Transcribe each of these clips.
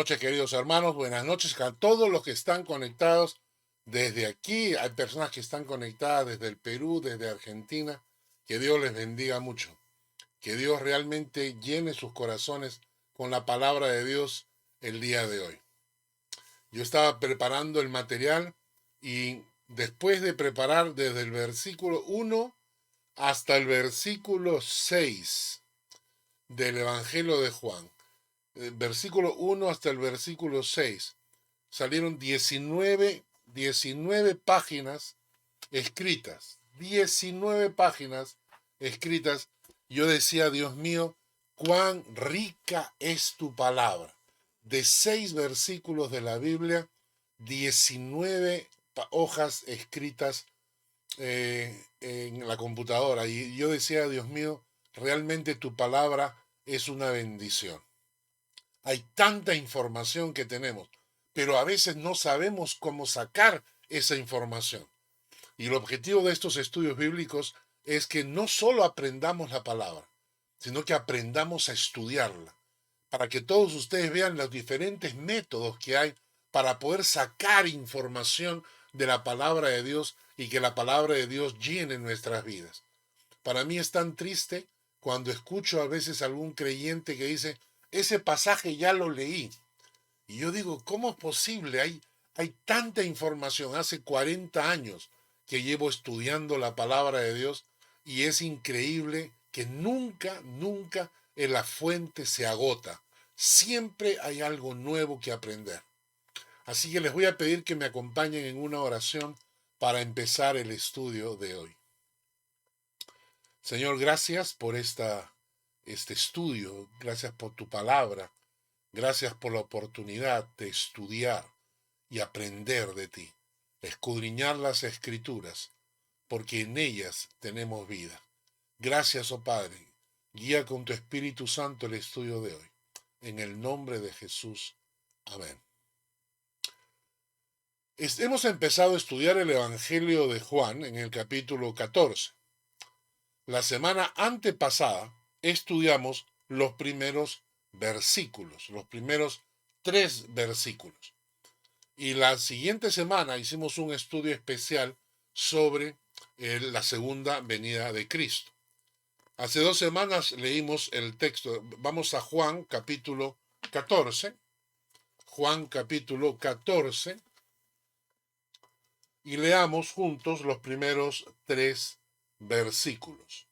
noches, queridos hermanos. Buenas noches a todos los que están conectados desde aquí. Hay personas que están conectadas desde el Perú, desde Argentina. Que Dios les bendiga mucho. Que Dios realmente llene sus corazones con la palabra de Dios el día de hoy. Yo estaba preparando el material y después de preparar desde el versículo 1 hasta el versículo 6 del Evangelio de Juan, versículo 1 hasta el versículo 6, salieron 19 páginas escritas. 19 páginas escritas. Yo decía, Dios mío, cuán rica es tu palabra. De 6 versículos de la Biblia, 19 hojas escritas en la computadora. Y yo decía, Dios mío, realmente tu palabra es una bendición. Hay tanta información que tenemos, pero a veces no sabemos cómo sacar esa información. Y el objetivo de estos estudios bíblicos es que no solo aprendamos la palabra, sino que aprendamos a estudiarla, para que todos ustedes vean los diferentes métodos que hay para poder sacar información de la palabra de Dios y que la palabra de Dios llene nuestras vidas. Para mí es tan triste cuando escucho a veces a algún creyente que dice, ese pasaje ya lo leí. Y yo digo, ¿cómo es posible? Hay tanta información. Hace 40 años que llevo estudiando la palabra de Dios y es increíble que nunca en la fuente se agota. Siempre hay algo nuevo que aprender. Así que les voy a pedir que me acompañen en una oración para empezar el estudio de hoy. Señor, gracias por este estudio, gracias por tu palabra, gracias por la oportunidad de estudiar y aprender de ti, escudriñar las escrituras, porque en ellas tenemos vida. Gracias, oh Padre, guía con tu Espíritu Santo el estudio de hoy. En el nombre de Jesús. Amén. Hemos empezado a estudiar el Evangelio de Juan en el capítulo 14. La semana antepasada estudiamos los primeros versículos, los primeros 3 versículos. Y la siguiente semana hicimos un estudio especial sobre la segunda venida de Cristo. Hace 2 semanas leímos el texto. Vamos a Juan capítulo 14. Juan capítulo 14. Y leamos juntos los primeros 3 versículos.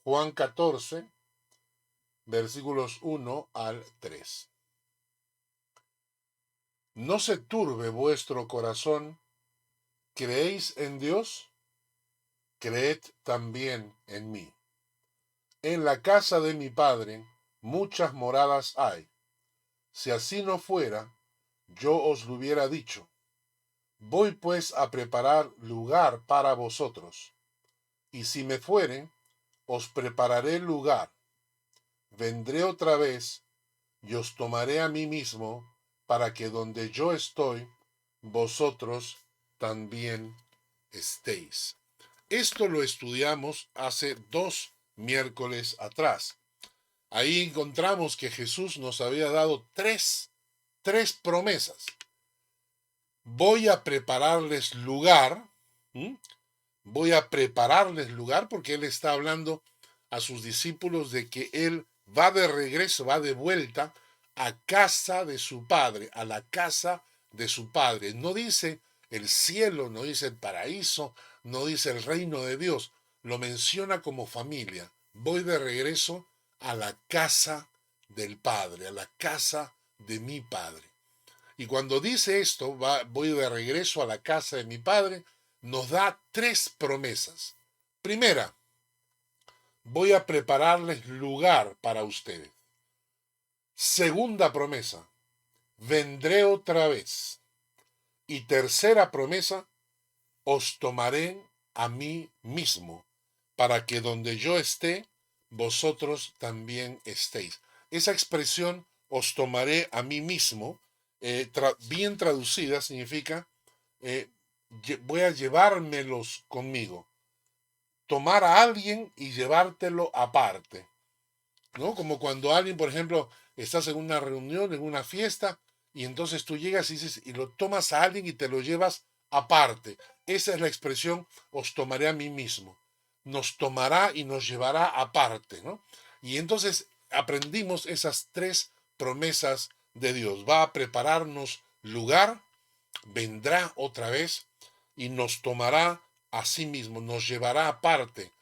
Juan 14, versículos 1 al 3. No se turbe vuestro corazón. ¿Creéis en Dios? Creed también en mí. En la casa de mi Padre muchas moradas hay. Si así no fuera, yo os lo hubiera dicho. Voy pues a preparar lugar para vosotros. Y si me fueren, os prepararé lugar. Vendré otra vez y os tomaré a mí mismo, para que donde yo estoy, vosotros también estéis. Esto lo estudiamos hace 2 miércoles atrás. Ahí encontramos que Jesús nos había dado tres promesas. Voy a prepararles lugar. Voy a prepararles lugar porque Él está hablando a sus discípulos de que Él va de regreso, va de vuelta a casa de su Padre, a la casa de su Padre. No dice el cielo, no dice el paraíso, no dice el reino de Dios, lo menciona como familia. Voy de regreso a la casa del Padre, a la casa de mi Padre. Y cuando dice esto, voy de regreso a la casa de mi Padre, nos da 3 promesas. Primera, voy a prepararles lugar para ustedes. Segunda promesa, vendré otra vez. Y tercera promesa, os tomaré a mí mismo, para que donde yo esté, vosotros también estéis. Esa expresión, os tomaré a mí mismo, bien traducida, significa, voy a llevármelos conmigo. Tomar a alguien y llevártelo aparte, ¿no? Como cuando alguien, por ejemplo, estás en una reunión, en una fiesta, y entonces tú llegas y dices, y lo tomas a alguien y te lo llevas aparte. Esa es la expresión, os tomaré a mí mismo. Nos tomará y nos llevará aparte, ¿no? Y entonces aprendimos esas tres promesas de Dios. Va a prepararnos lugar, vendrá otra vez y nos tomará a sí mismo, nos llevará aparte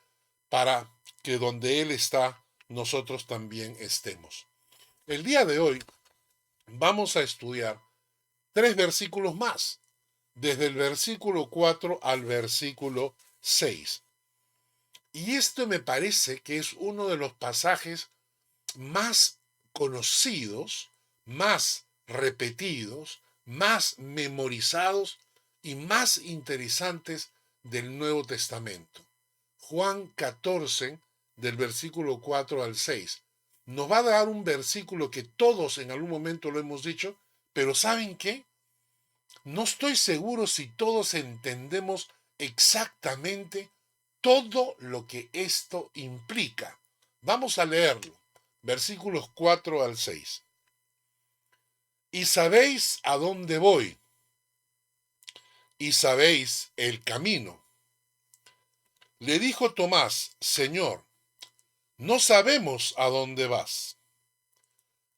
para que donde Él está, nosotros también estemos. El día de hoy vamos a estudiar tres versículos más, desde el versículo 4 al versículo 6. Y esto me parece que es uno de los pasajes más conocidos, más repetidos, más memorizados y más interesantes del Nuevo Testamento. Juan 14, del versículo 4 al 6. Nos va a dar un versículo que todos en algún momento lo hemos dicho, pero ¿saben qué? No estoy seguro si todos entendemos exactamente todo lo que esto implica. Vamos a leerlo. Versículos 4 al 6. Y sabéis a dónde voy, y sabéis el camino. Le dijo Tomás, Señor, no sabemos a dónde vas.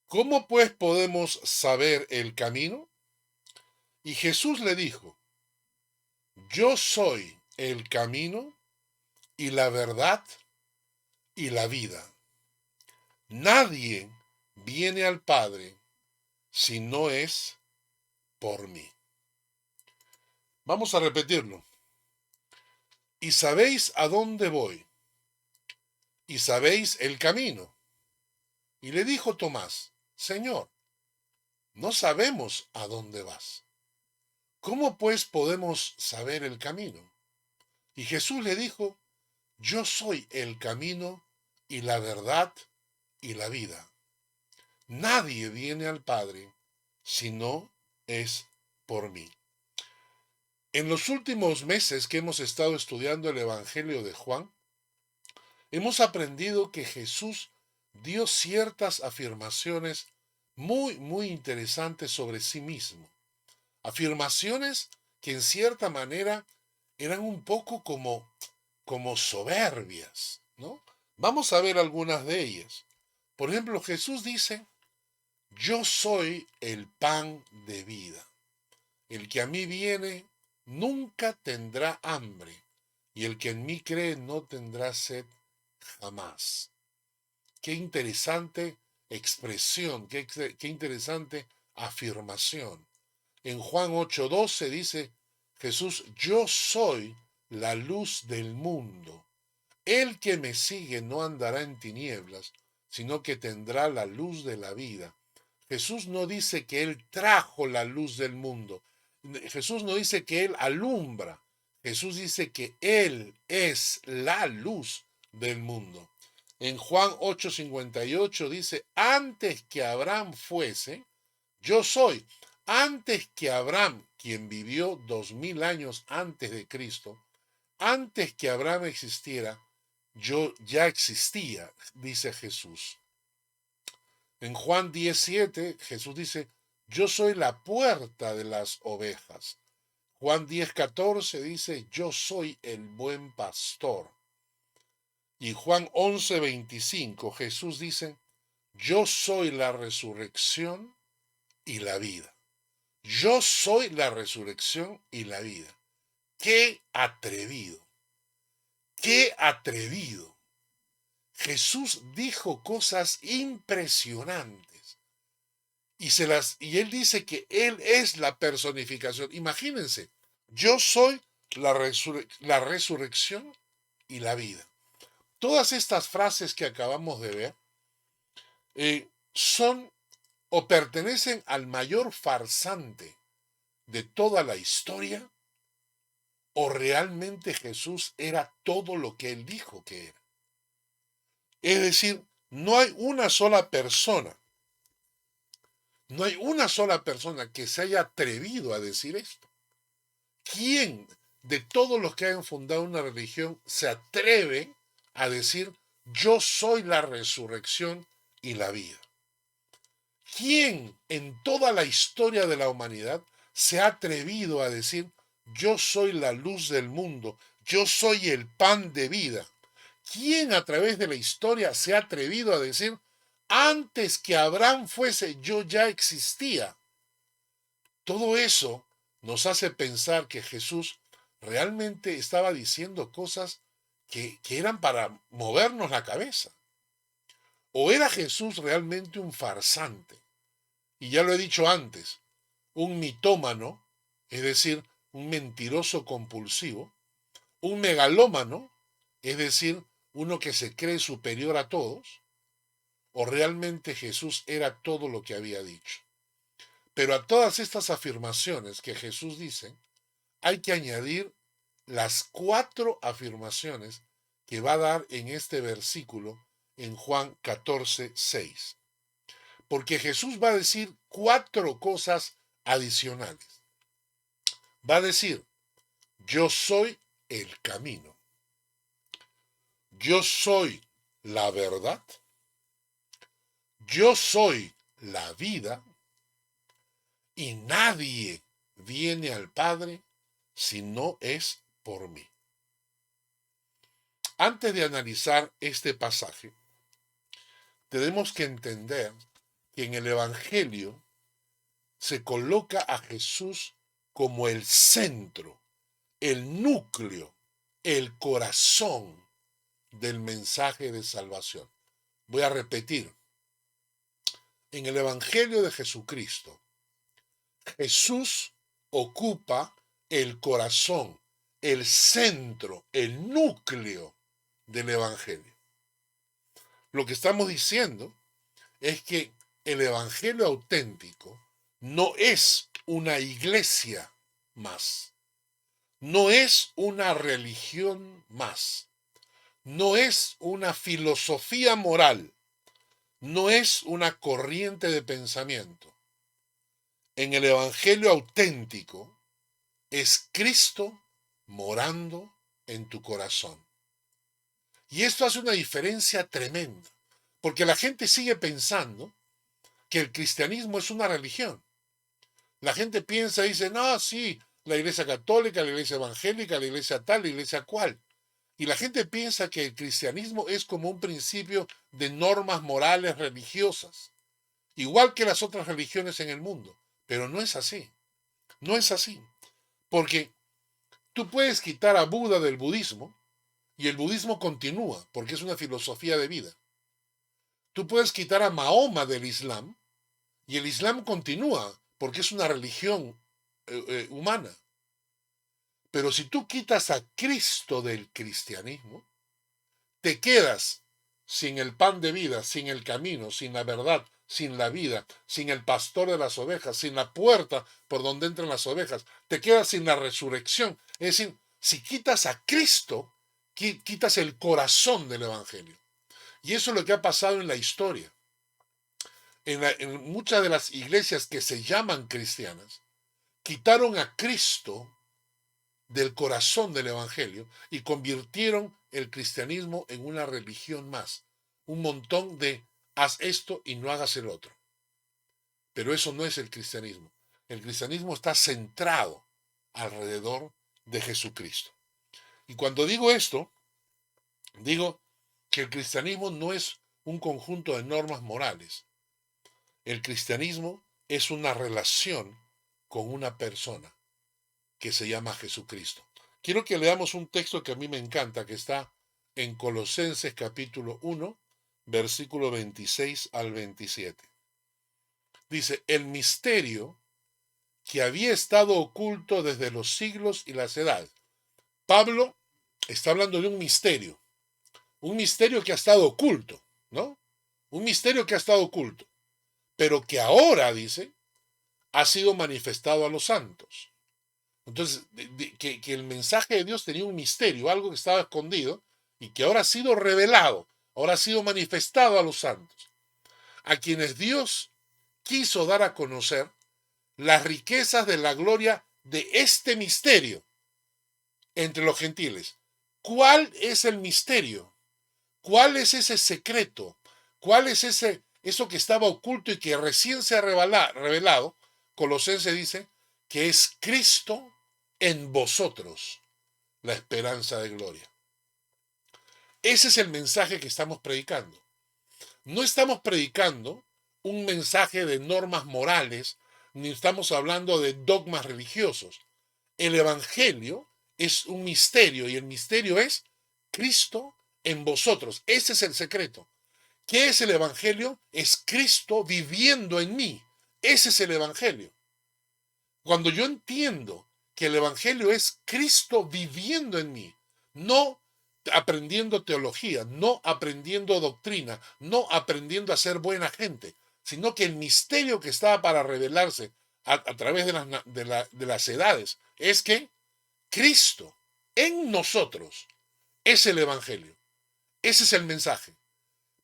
¿Cómo pues podemos saber el camino? Y Jesús le dijo, yo soy el camino y la verdad y la vida. Nadie viene al Padre si no es por mí. Vamos a repetirlo. Y sabéis a dónde voy, y sabéis el camino. Y le dijo Tomás, Señor, no sabemos a dónde vas. ¿Cómo pues podemos saber el camino? Y Jesús le dijo, yo soy el camino y la verdad y la vida. Nadie viene al Padre si no es por mí. En los últimos meses que hemos estado estudiando el Evangelio de Juan, hemos aprendido que Jesús dio ciertas afirmaciones muy interesantes sobre sí mismo. Afirmaciones que en cierta manera eran un poco como soberbias, ¿no? Vamos a ver algunas de ellas. Por ejemplo, Jesús dice, yo soy el pan de vida. El que a mí viene nunca tendrá hambre, y el que en mí cree no tendrá sed jamás. Qué interesante expresión, qué interesante afirmación. En Juan 8:12 dice Jesús, yo soy la luz del mundo. El que me sigue no andará en tinieblas, sino que tendrá la luz de la vida. Jesús no dice que Él trajo la luz del mundo. Jesús no dice que Él alumbra. Jesús dice que Él es la luz del mundo. En Juan 8:58 dice, antes que Abraham fuese, yo soy. Antes que Abraham, quien vivió 2000 años antes de Cristo, antes que Abraham existiera, yo ya existía, dice Jesús. En Juan 17, Jesús dice, yo soy la puerta de las ovejas. Juan 10:14 dice, yo soy el buen pastor. Y Juan 11:25, Jesús dice, yo soy la resurrección y la vida. Yo soy la resurrección y la vida. ¡Qué atrevido! ¡Qué atrevido! Jesús dijo cosas impresionantes y él dice que él es la personificación. Imagínense, yo soy la resurrección y la vida. Todas estas frases que acabamos de ver son o pertenecen al mayor farsante de toda la historia, o realmente Jesús era todo lo que él dijo que era. Es decir, no hay una sola persona que se haya atrevido a decir esto. ¿Quién de todos los que hayan fundado una religión se atreve a decir yo soy la resurrección y la vida? ¿Quién en toda la historia de la humanidad se ha atrevido a decir, yo soy la luz del mundo, yo soy el pan de vida? ¿Quién a través de la historia se ha atrevido a decir, antes que Abraham fuese, yo ya existía? Todo eso nos hace pensar que Jesús realmente estaba diciendo cosas que eran para movernos la cabeza. ¿O era Jesús realmente un farsante? Y ya lo he dicho antes, un mitómano, es decir, un mentiroso compulsivo, un megalómano, es decir, uno que se cree superior a todos, o realmente Jesús era todo lo que había dicho. Pero a todas estas afirmaciones que Jesús dice, hay que añadir las 4 afirmaciones que va a dar en este versículo en Juan 14:6. Porque Jesús va a decir 4 cosas adicionales. Va a decir, yo soy el camino, yo soy la verdad, yo soy la vida, y nadie viene al Padre si no es por mí. Antes de analizar este pasaje, tenemos que entender que en el Evangelio se coloca a Jesús como el centro, el núcleo, el corazón del mensaje de salvación. Voy a repetir, en el Evangelio de Jesucristo, Jesús ocupa el corazón, el centro, el núcleo del Evangelio. Lo que estamos diciendo es que el Evangelio auténtico no es una iglesia más, no es una religión más, no es una filosofía moral, no es una corriente de pensamiento. En el Evangelio auténtico es Cristo morando en tu corazón. Y esto hace una diferencia tremenda, porque la gente sigue pensando que el cristianismo es una religión. La gente piensa y dice, no, sí, la iglesia católica, la iglesia evangélica, la iglesia tal, la iglesia cual. Y la gente piensa que el cristianismo es como un principio de normas morales religiosas, igual que las otras religiones en el mundo. Pero no es así. No es así. Porque tú puedes quitar a Buda del budismo y el budismo continúa, porque es una filosofía de vida. Tú puedes quitar a Mahoma del Islam y el Islam continúa, porque es una religión humana. Pero si tú quitas a Cristo del cristianismo, te quedas sin el pan de vida, sin el camino, sin la verdad, sin la vida, sin el pastor de las ovejas, sin la puerta por donde entran las ovejas, te quedas sin la resurrección. Es decir, si quitas a Cristo, quitas el corazón del Evangelio. Y eso es lo que ha pasado en la historia. En muchas de las iglesias que se llaman cristianas, quitaron a Cristo del corazón del Evangelio y convirtieron el cristianismo en una religión más. Un montón de haz esto y no hagas el otro. Pero eso no es el cristianismo. El cristianismo está centrado alrededor de Jesucristo. Y cuando digo esto, digo que el cristianismo no es un conjunto de normas morales. El cristianismo es una relación con una persona que se llama Jesucristo. Quiero que leamos un texto que a mí me encanta, que está en Colosenses capítulo 1, versículo 26 al 27. Dice, el misterio que había estado oculto desde los siglos y las edades. Pablo está hablando de un misterio que ha estado oculto, ¿no? Un misterio que ha estado oculto, pero que ahora, dice, ha sido manifestado a los santos. Entonces, que el mensaje de Dios tenía un misterio, algo que estaba escondido y que ahora ha sido revelado, ahora ha sido manifestado a los santos, a quienes Dios quiso dar a conocer las riquezas de la gloria de este misterio entre los gentiles. ¿Cuál es el misterio? ¿Cuál es ese secreto? ¿Cuál es eso que estaba oculto y que recién se ha revelado, Colosenses dice que es Cristo en vosotros, la esperanza de gloria. Ese es el mensaje que estamos predicando. No estamos predicando un mensaje de normas morales, ni estamos hablando de dogmas religiosos. El Evangelio es un misterio y el misterio es Cristo en vosotros. Ese es el secreto. ¿Qué es el Evangelio? Es Cristo viviendo en mí. Ese es el Evangelio. Cuando yo entiendo que el Evangelio es Cristo viviendo en mí, no aprendiendo teología, no aprendiendo doctrina, no aprendiendo a ser buena gente, sino que el misterio que estaba para revelarse a través de las edades es que Cristo en nosotros es el Evangelio. Ese es el mensaje.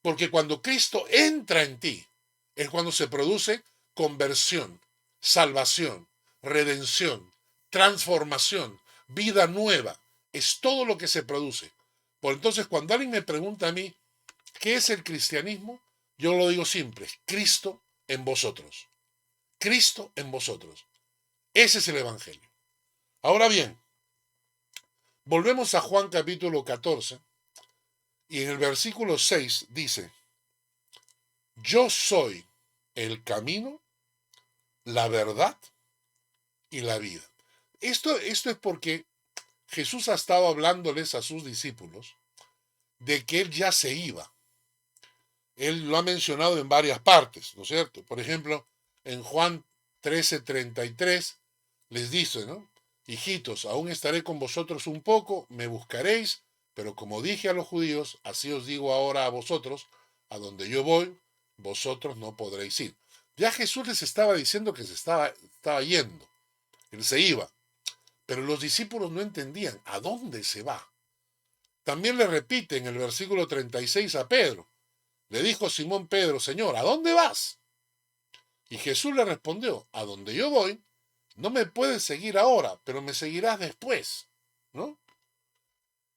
Porque cuando Cristo entra en ti, es cuando se produce conversión, salvación, redención, transformación, vida nueva. Es todo lo que se produce. Por entonces, cuando alguien me pregunta a mí, ¿qué es el cristianismo? Yo lo digo siempre, Cristo en vosotros. Cristo en vosotros. Ese es el Evangelio. Ahora bien, volvemos a Juan capítulo 14 y en el versículo 6 dice, yo soy el camino, la verdad y la vida. Esto es porque Jesús ha estado hablándoles a sus discípulos de que Él ya se iba. Él lo ha mencionado en varias partes, ¿no es cierto? Por ejemplo, en Juan 13:33 les dice, ¿no? Hijitos, aún estaré con vosotros un poco, me buscaréis, pero como dije a los judíos, así os digo ahora a vosotros, a donde yo voy, vosotros no podréis ir. Ya Jesús les estaba diciendo que estaba yendo, Él se iba, pero los discípulos no entendían a dónde se va. También le repite en el versículo 36 a Pedro, le dijo Simón Pedro, Señor, ¿a dónde vas? Y Jesús le respondió, a donde yo voy, no me puedes seguir ahora, pero me seguirás después, ¿no?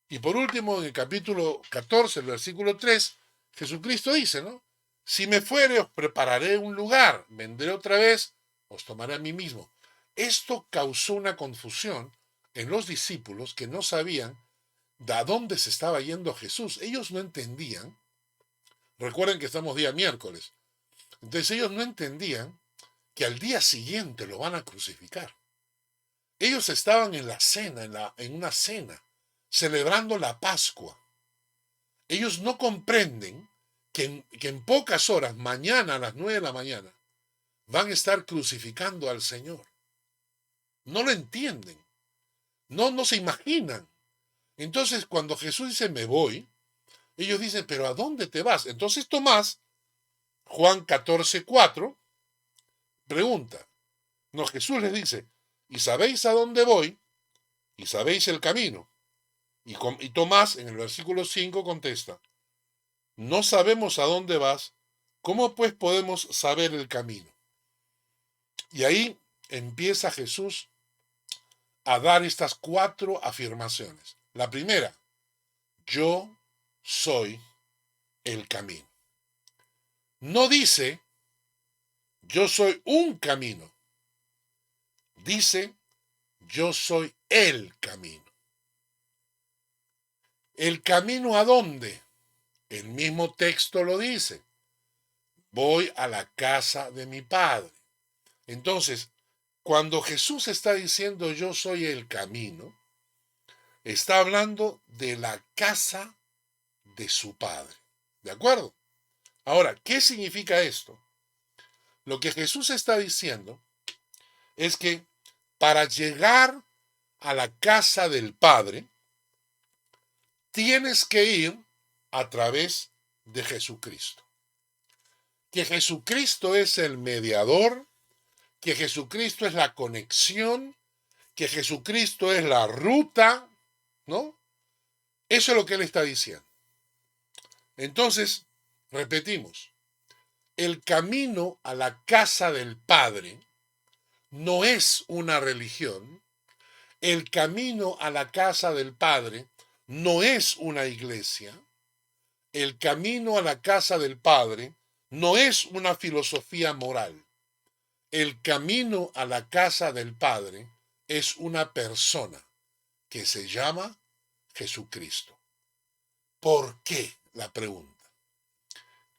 Y por último, en el capítulo 14, el versículo 3, Jesucristo dice, ¿no? Si me fuere, os prepararé un lugar, vendré otra vez, os tomaré a mí mismo. Esto causó una confusión en los discípulos que no sabían de a dónde se estaba yendo Jesús. Ellos no entendían. Recuerden que estamos día miércoles. Entonces ellos no entendían que al día siguiente lo van a crucificar. Ellos estaban en la cena, en una cena, celebrando la Pascua. Ellos no comprenden que en pocas horas, mañana a las 9 de la mañana, van a estar crucificando al Señor. No lo entienden. No se imaginan. Entonces, cuando Jesús dice, me voy, ellos dicen, pero ¿a dónde te vas? Entonces Tomás, Juan 14:4, pregunta. No, Jesús les dice, ¿y sabéis a dónde voy? ¿Y sabéis el camino? Y Tomás, en el versículo 5, contesta, no sabemos a dónde vas, ¿cómo pues podemos saber el camino? Y ahí empieza Jesús a dar estas 4 afirmaciones. La primera, yo soy el camino. No dice, yo soy un camino. Dice, yo soy el camino. ¿El camino a dónde? El mismo texto lo dice. Voy a la casa de mi Padre. Entonces, cuando Jesús está diciendo yo soy el camino, está hablando de la casa de su Padre. ¿De acuerdo? Ahora, ¿qué significa esto? Lo que Jesús está diciendo es que para llegar a la casa del Padre, tienes que ir a través de Jesucristo. Que Jesucristo es el mediador, que Jesucristo es la conexión, que Jesucristo es la ruta, ¿no? Eso es lo que él está diciendo. Entonces, repetimos, el camino a la casa del Padre no es una religión, el camino a la casa del Padre no es una iglesia, el camino a la casa del Padre No es una filosofía moral. El camino a la casa del Padre es una persona que se llama Jesucristo. ¿Por qué? La pregunta.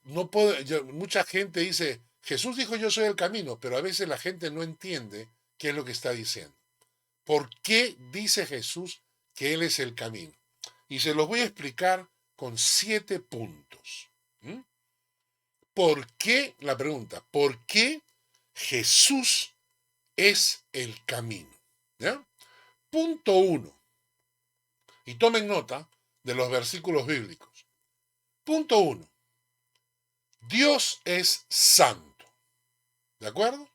No puedo, mucha gente dice, Jesús dijo yo soy el camino, pero a veces la gente no entiende qué es lo que está diciendo. ¿Por qué dice Jesús que Él es el camino? Y se los voy a explicar con 7 puntos. ¿Mm? ¿Por qué? La pregunta, ¿por qué Jesús es el camino? ¿Ya? Punto 1. Y tomen nota de los versículos bíblicos. Punto 1. Dios es santo. ¿De acuerdo?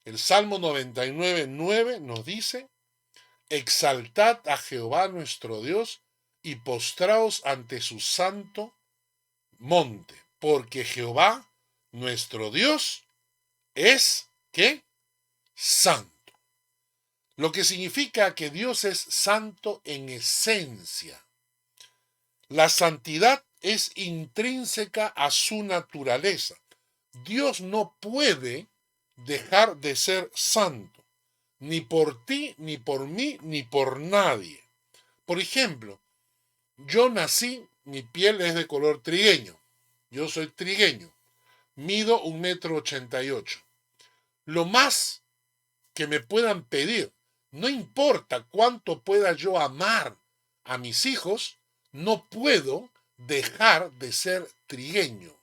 El Salmo 99:9 nos dice, exaltad a Jehová nuestro Dios y postraos ante su santo monte, porque Jehová nuestro Dios es, ¿qué? Santo. Lo que significa que Dios es santo en esencia. La santidad es intrínseca a su naturaleza. Dios no puede dejar de ser santo, ni por ti, ni por mí, ni por nadie. Por ejemplo, yo nací, mi piel es de color trigueño. Yo soy trigueño. Mido 1,88 m. Lo más que me puedan pedir, no importa cuánto pueda yo amar a mis hijos, no puedo dejar de ser trigueño.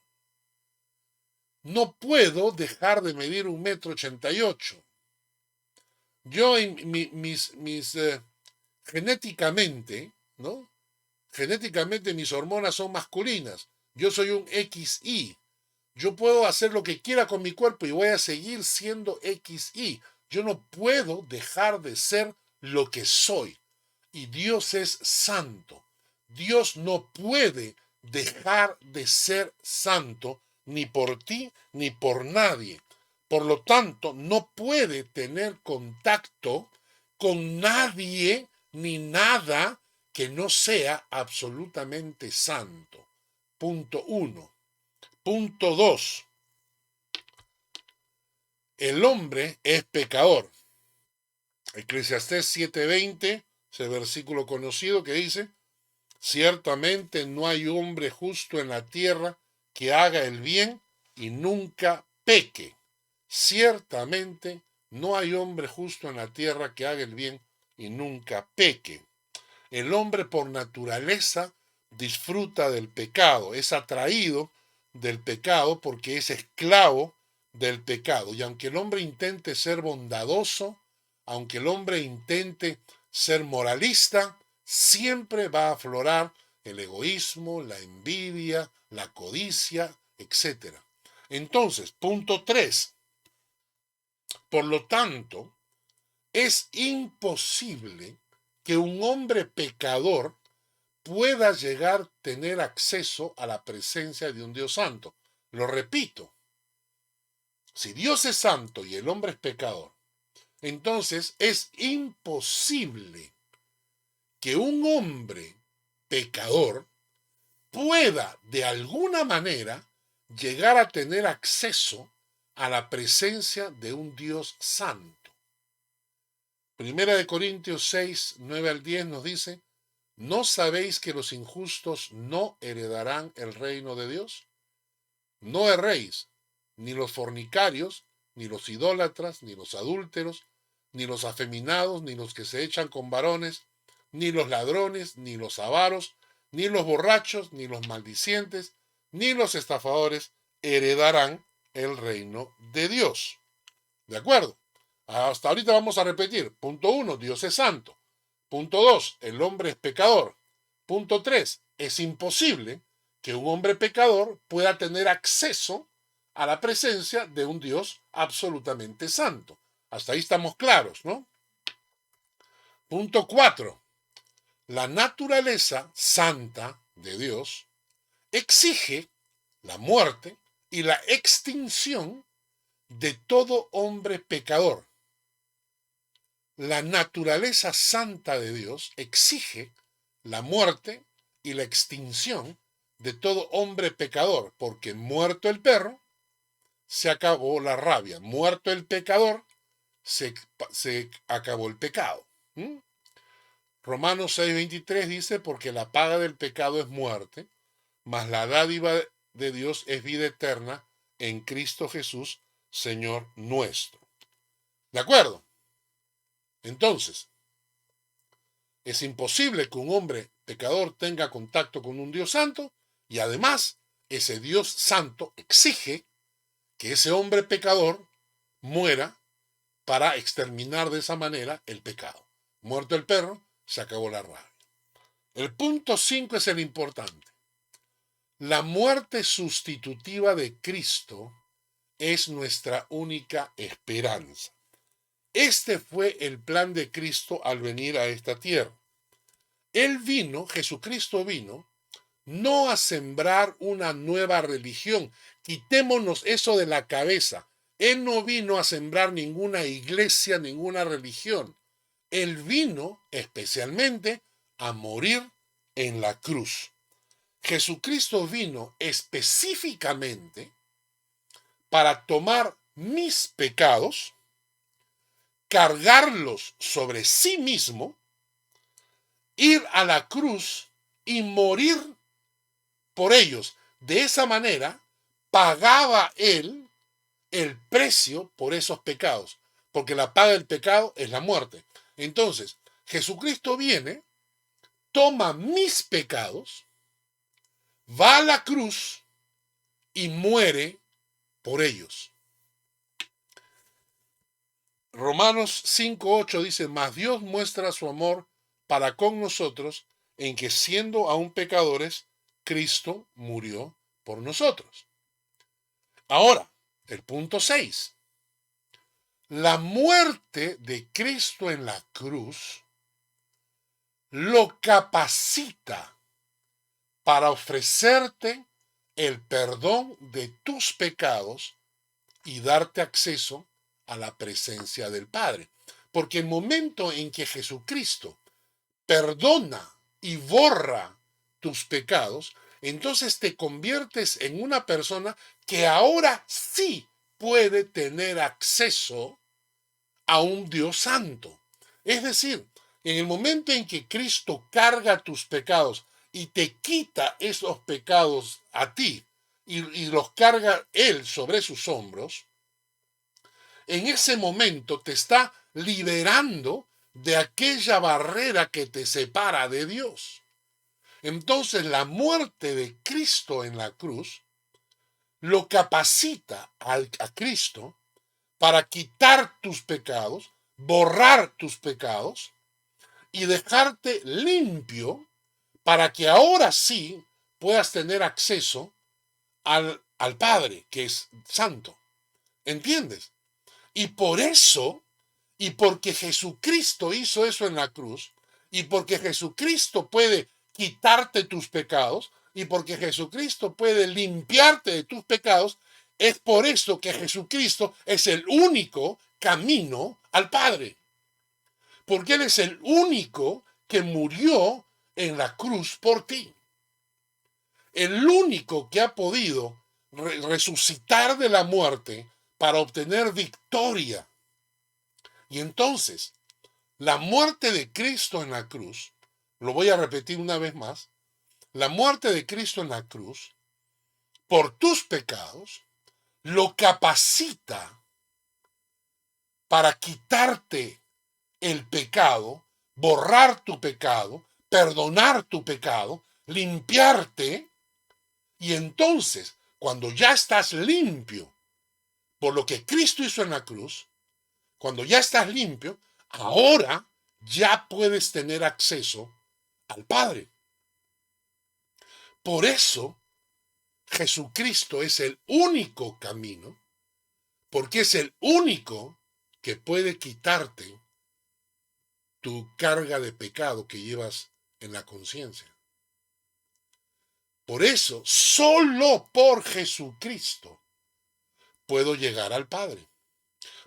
No puedo dejar de medir 1,88 m. Yo, genéticamente, ¿no? Genéticamente mis hormonas son masculinas. Yo soy un XY. Yo puedo hacer lo que quiera con mi cuerpo y voy a seguir siendo XY. Yo no puedo dejar de ser lo que soy. Y Dios es santo. Dios no puede dejar de ser santo ni por ti ni por nadie. Por lo tanto, no puede tener contacto con nadie ni nada que no sea absolutamente santo. Punto 1. Punto 2. El hombre es pecador. Eclesiastés 7:20, ese versículo conocido que dice, ciertamente no hay hombre justo en la tierra que haga el bien y nunca peque. Ciertamente no hay hombre justo en la tierra que haga el bien y nunca peque. El hombre por naturaleza disfruta del pecado, es atraído del pecado porque es esclavo del pecado. Y aunque el hombre intente ser bondadoso, aunque el hombre intente ser moralista, siempre va a aflorar el egoísmo, la envidia, la codicia, etc. Entonces, punto 3. Por lo tanto, es imposible que un hombre pecador pueda llegar a tener acceso a la presencia de un Dios santo. Lo repito, si Dios es santo y el hombre es pecador, entonces es imposible que un hombre pecador pueda de alguna manera llegar a tener acceso a la presencia de un Dios santo. Primera de Corintios 6:9-10 nos dice, ¿no sabéis que los injustos no heredarán el reino de Dios? No erréis, ni los fornicarios, ni los idólatras, ni los adúlteros, ni los afeminados, ni los que se echan con varones, ni los ladrones, ni los avaros, ni los borrachos, ni los maldicientes, ni los estafadores heredarán el reino de Dios. ¿De acuerdo? Hasta ahorita vamos a repetir. Punto 1, Dios es santo. Punto 2, el hombre es pecador. Punto 3, es imposible que un hombre pecador pueda tener acceso a la presencia de un Dios absolutamente santo. Hasta ahí estamos claros, ¿no? Punto 4, la naturaleza santa de Dios exige la muerte y la extinción de todo hombre pecador. La naturaleza santa de Dios exige la muerte y la extinción de todo hombre pecador, porque muerto el perro, se acabó la rabia. Muerto el pecador, se acabó el pecado. ¿Mm? Romanos 6:23 dice, porque la paga del pecado es muerte, mas la dádiva de Dios es vida eterna en Cristo Jesús, Señor nuestro. ¿De acuerdo? Entonces, es imposible que un hombre pecador tenga contacto con un Dios santo y además ese Dios santo exige que ese hombre pecador muera para exterminar de esa manera el pecado. Muerto el perro, se acabó la rabia. El punto 5 es el importante. La muerte sustitutiva de Cristo es nuestra única esperanza. Este fue el plan de Cristo al venir a esta tierra. Él vino, Jesucristo vino, no a sembrar una nueva religión. Quitémonos eso de la cabeza. Él no vino a sembrar ninguna iglesia, ninguna religión. Él vino especialmente a morir en la cruz. Jesucristo vino específicamente para tomar mis pecados, cargarlos sobre sí mismo, ir a la cruz y morir por ellos. De esa manera pagaba él el precio por esos pecados, porque la paga del pecado es la muerte. Entonces, Jesucristo viene, toma mis pecados, va a la cruz y muere por ellos. Romanos 5:8 dice, mas Dios muestra su amor para con nosotros en que siendo aún pecadores, Cristo murió por nosotros. Ahora, el punto 6. La muerte de Cristo en la cruz lo capacita para ofrecerte el perdón de tus pecados y darte acceso a la presencia del Padre. Porque el momento en que Jesucristo perdona y borra tus pecados, entonces te conviertes en una persona que ahora sí puede tener acceso a un Dios santo. Es decir, en el momento en que Cristo carga tus pecados y te quita esos pecados a ti y los carga Él sobre sus hombros, en ese momento te está liberando de aquella barrera que te separa de Dios. Entonces la muerte de Cristo en la cruz lo capacita a Cristo para quitar tus pecados, borrar tus pecados y dejarte limpio para que ahora sí puedas tener acceso al Padre, que es santo. ¿Entiendes? Y por eso, y porque Jesucristo hizo eso en la cruz, y porque Jesucristo puede quitarte tus pecados, y porque Jesucristo puede limpiarte de tus pecados, es por eso que Jesucristo es el único camino al Padre. Porque Él es el único que murió en la cruz por ti. El único que ha podido resucitar de la muerte para obtener victoria. Y entonces, la muerte de Cristo en la cruz, lo voy a repetir una vez más, la muerte de Cristo en la cruz, por tus pecados, lo capacita para quitarte el pecado, borrar tu pecado, perdonar tu pecado, limpiarte, y entonces, cuando ya estás limpio por lo que Cristo hizo en la cruz, cuando ya estás limpio, ahora ya puedes tener acceso al Padre. Por eso, Jesucristo es el único camino, porque es el único que puede quitarte tu carga de pecado que llevas en la conciencia. Por eso, solo por Jesucristo puedo llegar al Padre.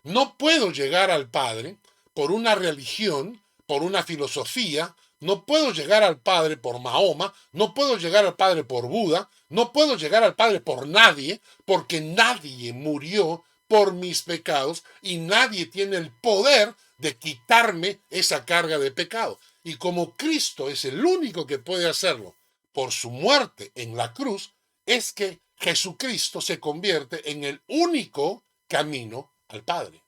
No puedo llegar al Padre por una religión, por una filosofía, No puedo llegar al Padre por Mahoma, no puedo llegar al Padre por Buda, no puedo llegar al Padre por nadie, porque nadie murió por mis pecados y nadie tiene el poder de quitarme esa carga de pecado. Y como Cristo es el único que puede hacerlo por su muerte en la cruz, es que Jesucristo se convierte en el único camino al Padre.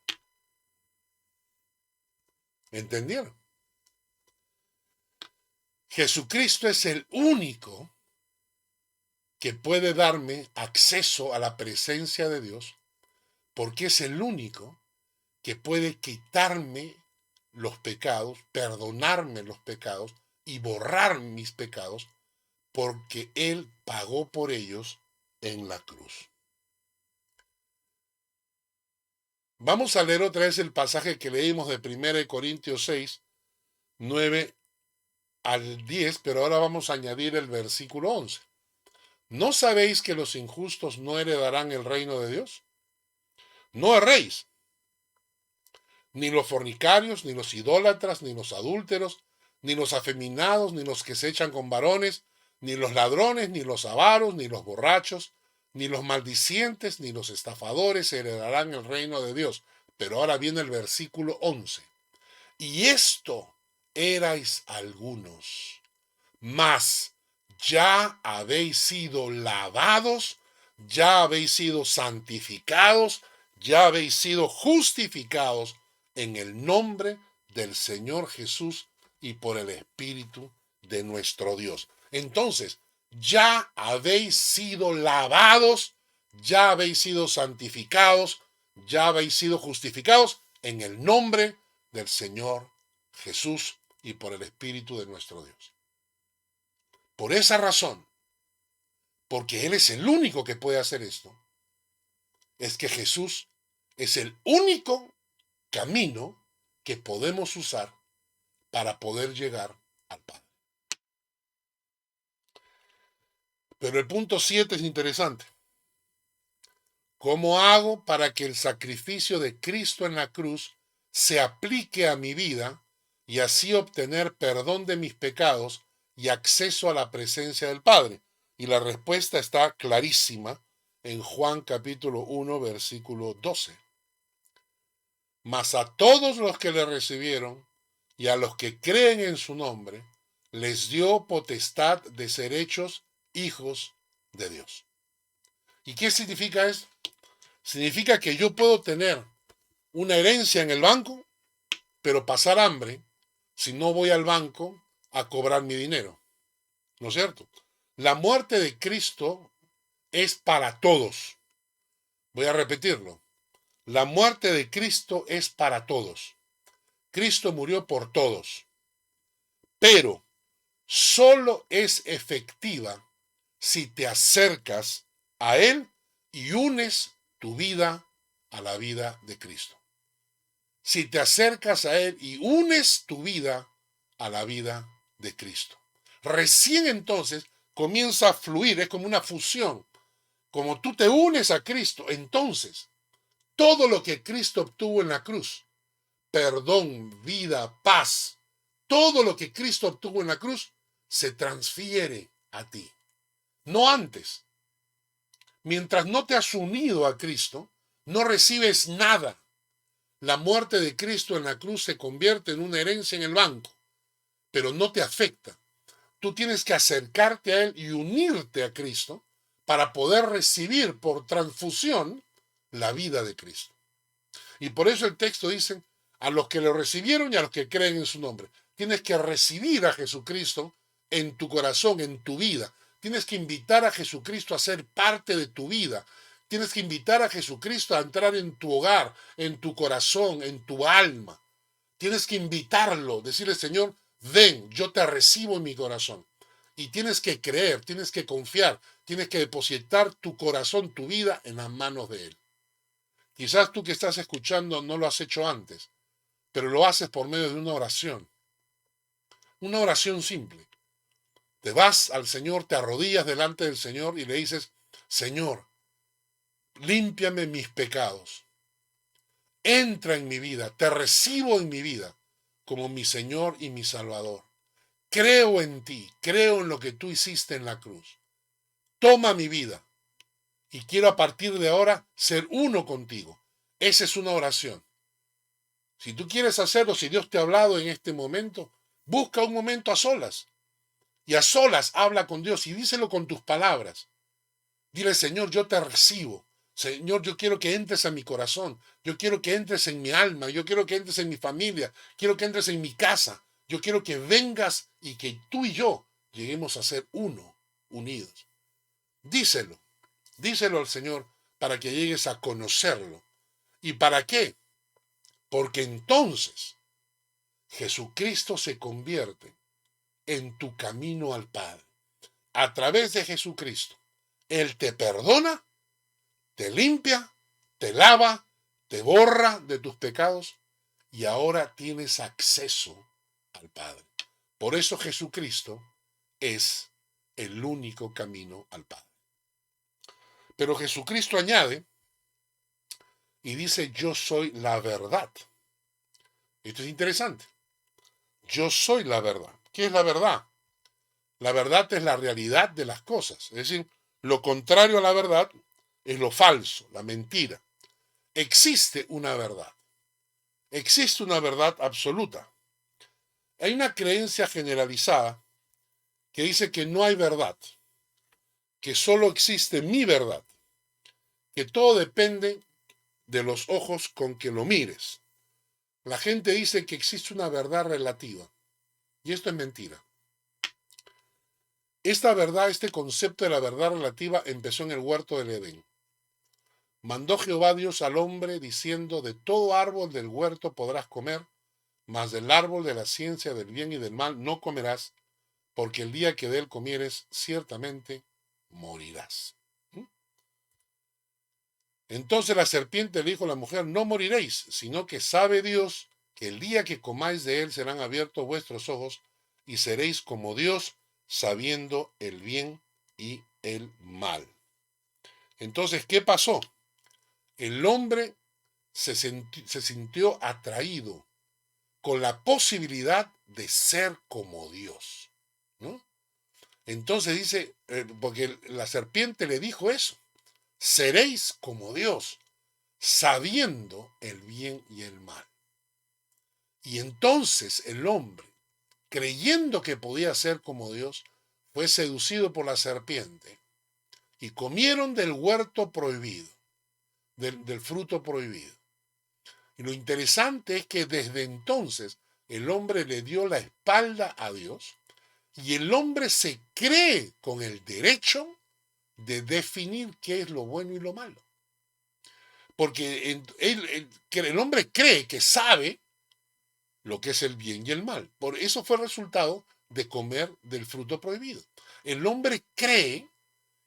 ¿Entendieron? Jesucristo es el único que puede darme acceso a la presencia de Dios, porque es el único que puede quitarme los pecados, perdonarme los pecados y borrar mis pecados, porque Él pagó por ellos en la cruz. Vamos a leer otra vez el pasaje que leímos de 1 Corintios 6, 9 al 10, pero ahora vamos a añadir el versículo 11. ¿No sabéis que los injustos no heredarán el reino de Dios? No erréis, ni los fornicarios, ni los idólatras, ni los adúlteros, ni los afeminados, ni los que se echan con varones, ni los ladrones, ni los avaros, ni los borrachos, ni los maldicientes, ni los estafadores heredarán el reino de Dios. Pero ahora viene el versículo 11. Y esto erais algunos, mas ya habéis sido lavados, ya habéis sido santificados, ya habéis sido justificados en el nombre del Señor Jesús y por el Espíritu de nuestro Dios. Entonces, ya habéis sido lavados, ya habéis sido santificados, ya habéis sido justificados en el nombre del Señor Jesús y por el Espíritu de nuestro Dios. Por esa razón, porque Él es el único que puede hacer esto, es que Jesús es el único camino que podemos usar para poder llegar al Padre. Pero el punto 7 es interesante. ¿Cómo hago para que el sacrificio de Cristo en la cruz se aplique a mi vida y así obtener perdón de mis pecados y acceso a la presencia del Padre? Y la respuesta está clarísima en Juan capítulo 1, versículo 12. Mas a todos los que le recibieron y a los que creen en su nombre, les dio potestad de ser hechos hijos de Dios. ¿Y qué significa eso? Significa que yo puedo tener una herencia en el banco, pero pasar hambre si no voy al banco a cobrar mi dinero. ¿No es cierto? La muerte de Cristo es para todos. Voy a repetirlo. La muerte de Cristo es para todos. Cristo murió por todos. Pero solo es efectiva si te acercas a Él y unes tu vida a la vida de Cristo. Si te acercas a Él y unes tu vida a la vida de Cristo. Recién entonces comienza a fluir, es como una fusión. Como tú te unes a Cristo, entonces todo lo que Cristo obtuvo en la cruz, perdón, vida, paz, todo lo que Cristo obtuvo en la cruz, se transfiere a ti. No antes. Mientras no te has unido a Cristo, no recibes nada. La muerte de Cristo en la cruz se convierte en una herencia en el banco, pero no te afecta. Tú tienes que acercarte a Él y unirte a Cristo para poder recibir por transfusión la vida de Cristo. Y por eso el texto dice, a los que lo recibieron y a los que creen en su nombre. Tienes que recibir a Jesucristo en tu corazón, en tu vida. Tienes que invitar a Jesucristo a ser parte de tu vida. Tienes que invitar a Jesucristo a entrar en tu hogar, en tu corazón, en tu alma. Tienes que invitarlo, decirle, Señor, ven, yo te recibo en mi corazón. Y tienes que creer, tienes que confiar, tienes que depositar tu corazón, tu vida en las manos de Él. Quizás tú que estás escuchando no lo has hecho antes, pero lo haces por medio de una oración. Una oración simple. Te vas al Señor, te arrodillas delante del Señor y le dices, Señor, límpiame mis pecados. Entra en mi vida, te recibo en mi vida como mi Señor y mi Salvador. creo en ti, creo en lo que tú hiciste en la cruz. Toma mi vida y quiero a partir de ahora ser uno contigo. Esa es una oración. Si tú quieres hacerlo, si Dios te ha hablado en este momento, busca un momento a solas. Y a solas habla con Dios y díselo con tus palabras. Dile, Señor, yo te recibo. Señor, yo quiero que entres a mi corazón. Yo quiero que entres en mi alma. Yo quiero que entres en mi familia. Quiero que entres en mi casa. Yo quiero que vengas y que tú y yo lleguemos a ser uno, unidos. Díselo. Díselo al Señor para que llegues a conocerlo. ¿Y para qué? Porque entonces Jesucristo se convierte en tu camino al Padre. A través de Jesucristo, Él te perdona, te limpia, te lava, te borra de tus pecados y ahora tienes acceso al Padre. Por eso Jesucristo es el único camino al Padre. Pero Jesucristo añade y dice, yo soy la verdad. Esto es interesante. Yo soy la verdad. ¿Qué es la verdad? La verdad es la realidad de las cosas. Es decir, lo contrario a la verdad es lo falso, la mentira. Existe una verdad. Existe una verdad absoluta. Hay una creencia generalizada que dice que no hay verdad, que solo existe mi verdad, que todo depende de los ojos con que lo mires. La gente dice que existe una verdad relativa, y esto es mentira. Esta verdad, este concepto de la verdad relativa empezó en el huerto del Edén. Mandó Jehová Dios al hombre diciendo, de todo árbol del huerto podrás comer, mas del árbol de la ciencia del bien y del mal no comerás, porque el día que de él comieres, ciertamente morirás. Entonces la serpiente le dijo a la mujer, no moriréis, sino que sabe Dios que el día que comáis de él serán abiertos vuestros ojos y seréis como Dios, sabiendo el bien y el mal. Entonces, ¿qué pasó? El hombre se sintió atraído con la posibilidad de ser como Dios, ¿no? Entonces dice, porque la serpiente le dijo eso, seréis como Dios, sabiendo el bien y el mal. Y entonces el hombre, creyendo que podía ser como Dios, fue seducido por la serpiente y comieron del huerto prohibido, del fruto prohibido. Y lo interesante es que desde entonces el hombre le dio la espalda a Dios y el hombre se cree con el derecho de definir qué es lo bueno y lo malo. Porque el hombre cree que sabe lo que es el bien y el mal. Por eso fue el resultado de comer del fruto prohibido. El hombre cree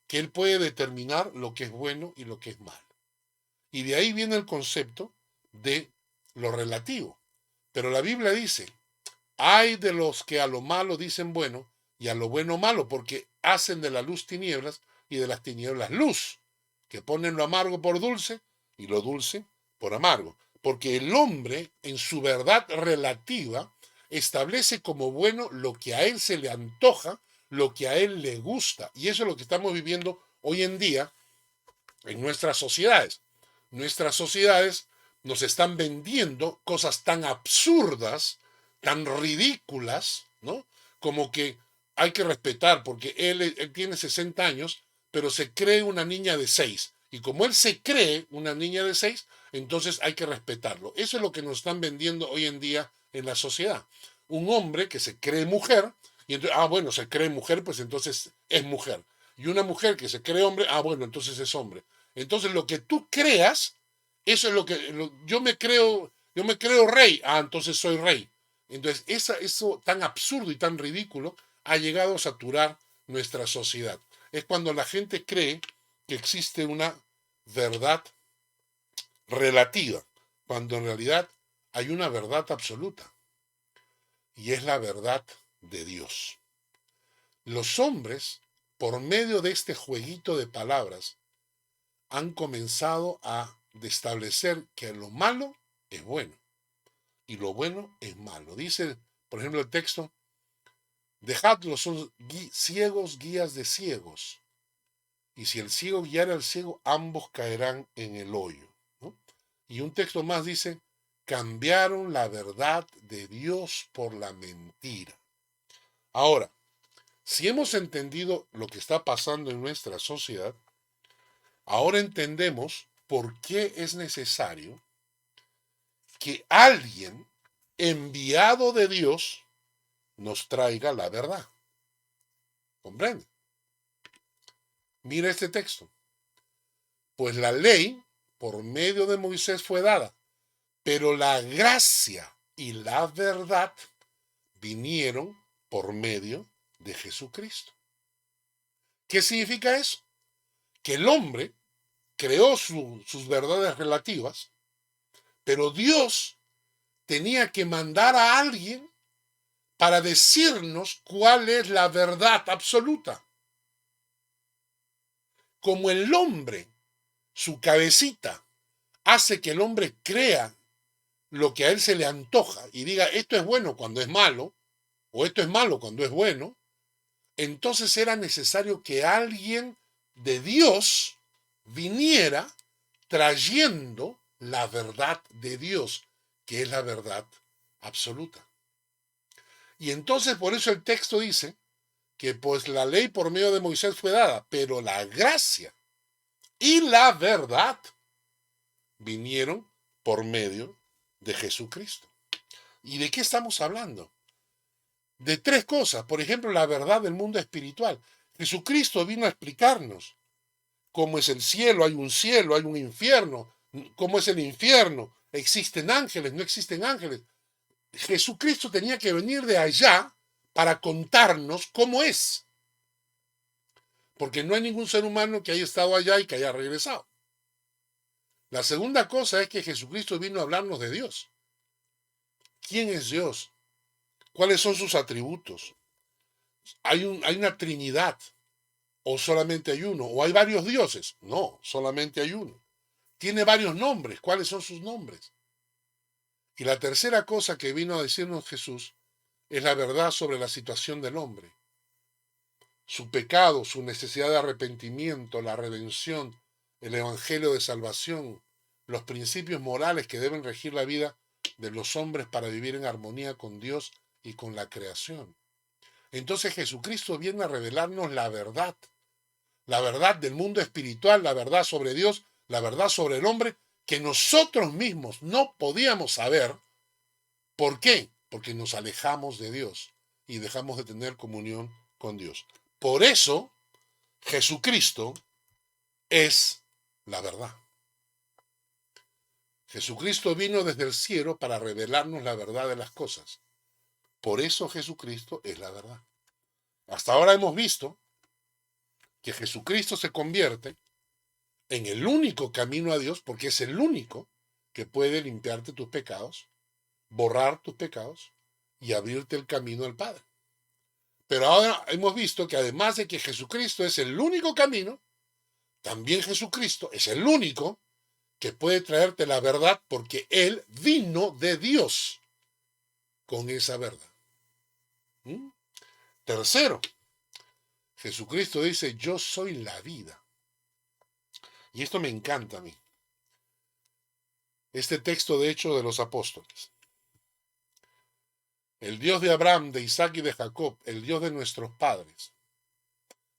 que él puede determinar lo que es bueno y lo que es malo. Y de ahí viene el concepto de lo relativo. Pero la Biblia dice, hay de los que a lo malo dicen bueno y a lo bueno malo, porque hacen de la luz tinieblas y de las tinieblas luz, que ponen lo amargo por dulce y lo dulce por amargo. Porque el hombre, en su verdad relativa, establece como bueno lo que a él se le antoja, lo que a él le gusta. Y eso es lo que estamos viviendo hoy en día en nuestras sociedades. Nuestras sociedades nos están vendiendo cosas tan absurdas, tan ridículas, ¿no? Como que hay que respetar, porque él tiene 60 años, pero se cree una niña de 6. Y como él se cree una niña de 6, entonces hay que respetarlo. Eso es lo que nos están vendiendo hoy en día en la sociedad. Un hombre que se cree mujer, y entonces, bueno, se cree mujer, pues entonces es mujer. Y una mujer que se cree hombre, bueno, entonces es hombre. Entonces lo que tú creas, eso es lo que yo me creo rey, entonces soy rey. Entonces eso tan absurdo y tan ridículo ha llegado a saturar nuestra sociedad. Es cuando la gente cree que existe una verdad relativa, cuando en realidad hay una verdad absoluta y es la verdad de Dios. Los hombres, por medio de este jueguito de palabras, han comenzado a establecer que lo malo es bueno y lo bueno es malo. Dice, por ejemplo, el texto, Dejadlos, son ciegos guías de ciegos. Y si el ciego guiara al ciego, ambos caerán en el hoyo, ¿no? Y un texto más dice, cambiaron la verdad de Dios por la mentira. Ahora, si hemos entendido lo que está pasando en nuestra sociedad, ahora entendemos por qué es necesario que alguien enviado de Dios nos traiga la verdad. ¿Comprende? Mira este texto. Pues la ley por medio de Moisés fue dada, pero la gracia y la verdad vinieron por medio de Jesucristo. ¿Qué significa eso? Que el hombre creó sus verdades relativas, pero Dios tenía que mandar a alguien para decirnos cuál es la verdad absoluta. Como el hombre, su cabecita, hace que el hombre crea lo que a él se le antoja y diga esto es bueno cuando es malo, o esto es malo cuando es bueno, entonces era necesario que alguien de Dios viniera trayendo la verdad de Dios, que es la verdad absoluta. Y entonces por eso el texto dice que pues la ley por medio de Moisés fue dada, pero la gracia y la verdad vinieron por medio de Jesucristo. ¿Y de qué estamos hablando? De tres cosas. Por ejemplo, la verdad del mundo espiritual. Jesucristo vino a explicarnos cómo es el cielo, hay un infierno, cómo es el infierno, existen ángeles, no existen ángeles. Jesucristo tenía que venir de allá para contarnos cómo es. Porque no hay ningún ser humano que haya estado allá y que haya regresado. La segunda cosa es que Jesucristo vino a hablarnos de Dios. ¿Quién es Dios? ¿Cuáles son sus atributos? ¿Hay una Trinidad? ¿O solamente hay uno? ¿O hay varios dioses? No, solamente hay uno. Tiene varios nombres. ¿Cuáles son sus nombres? Y la tercera cosa que vino a decirnos Jesús es la verdad sobre la situación del hombre. Su pecado, su necesidad de arrepentimiento, la redención, el evangelio de salvación, los principios morales que deben regir la vida de los hombres para vivir en armonía con Dios y con la creación. Entonces Jesucristo viene a revelarnos la verdad del mundo espiritual, la verdad sobre Dios, la verdad sobre el hombre, que nosotros mismos no podíamos saber. ¿Por qué? Porque nos alejamos de Dios y dejamos de tener comunión con Dios. Por eso, Jesucristo es la verdad. Jesucristo vino desde el cielo para revelarnos la verdad de las cosas. Por eso Jesucristo es la verdad. Hasta ahora hemos visto que Jesucristo se convierte en el único camino a Dios, porque es el único que puede limpiarte tus pecados, borrar tus pecados y abrirte el camino al Padre. Pero ahora hemos visto que además de que Jesucristo es el único camino, también Jesucristo es el único que puede traerte la verdad porque Él vino de Dios con esa verdad. ¿Mm? Tercero, Jesucristo dice, yo soy la vida. Y esto me encanta a mí. Este texto de Hechos de los Apóstoles. El Dios de Abraham, de Isaac y de Jacob, el Dios de nuestros padres,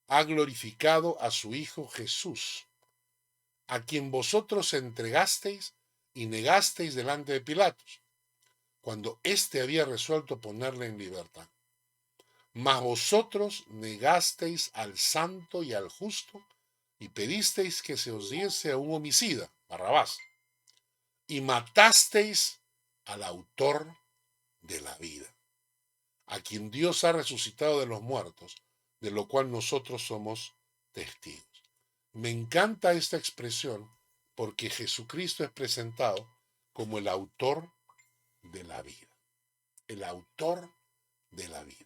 ha glorificado a su Hijo Jesús, a quien vosotros entregasteis y negasteis delante de Pilatos, cuando éste había resuelto ponerle en libertad. Mas vosotros negasteis al santo y al justo, y pedisteis que se os diese a un homicida, Barrabás, y matasteis al autor de la vida, a quien Dios ha resucitado de los muertos, de lo cual nosotros somos testigos. Me encanta esta expresión porque Jesucristo es presentado como el autor de la vida. El autor de la vida.